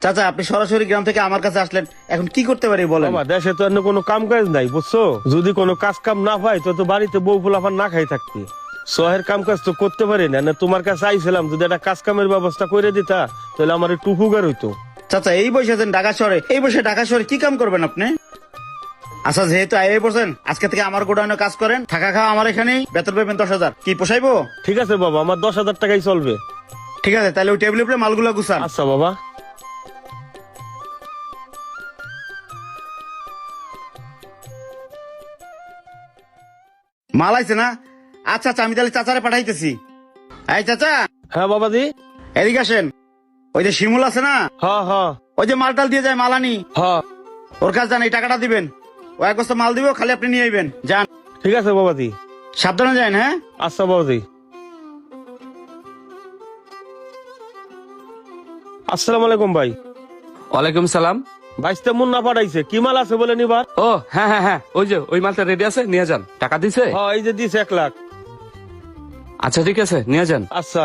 চাচা আপনি সরাসরি গ্রাম থেকে আমার কাছে আসলেন, এখন কি করতে পারি বলেন? বাবা দেশে তো অন্য কোনো কাম কাজ নাই বুঝছো, যদি কোনো কাজ কাম না পাই তো বাড়িতে বউ ফুলাফান না খাই থাকতি। শহরের কাম কাজ তো করতে পারি না, না তোমার কাছে আইছিলাম, যদি একটা কাজ কামের ব্যবস্থা করে দিতা তাহলে আমার একটু উপকার হইতো। চাচা এই বসে আছেন ঢাকা শহরে, এই বসে ঢাকা শহরে কি কাম করবেন আপনি? আচ্ছা যেহেতু আইয়ে পড়ছেন, আজকে থেকে আমার গোডাউনে কাজ করেন, থাকা খাওয়া আমার এখানেই, বেতন পাবেন 10,000। কি পোষাইবো? ঠিক আছে বাবা, আমার 10,000 টাকাই চলবে। ঠিক আছে, তাহলে ওই টেবিলের উপরে মালগুলো গুছান। আচ্ছা বাবা। মাল আইছে না? আচ্ছা আচ্ছা, আমি তাহলে চাচারে পাঠাইতেছি। এই চাচা হ্যাঁ বাবাজি। এদিকে আসেন। ওই যে শিমুল আছে না, হ্যাঁ হ্যাঁ ওই যে মালটাল দিয়ে যায় মালানি, হ্যাঁ। ওর কাছে যান, এই টাকাটা দিবেন। ও এক বস্তা মাল দিব, খালি আপনি নিয়ে আইবেন। যান, ঠিক আছে বাবাজি। সাবধানে যান। হ্যাঁ আচ্ছা বাবাজি। আসসালামু আলাইকুম ভাই। ওয়ালাইকুম সালাম। বাইশটা মুন্না পাঠাইছে, কি মাল আছে বলে নিবার? ও হ্যাঁ হ্যাঁ হ্যাঁ, ওই যে ওই মালটা রেডি আছে, নিয়ে যান। টাকা দিছে? হ্যাঁ এই যে দিছে 1 লাখ। আচ্ছা ঠিক আছে, নিয়ে যান। আচ্ছা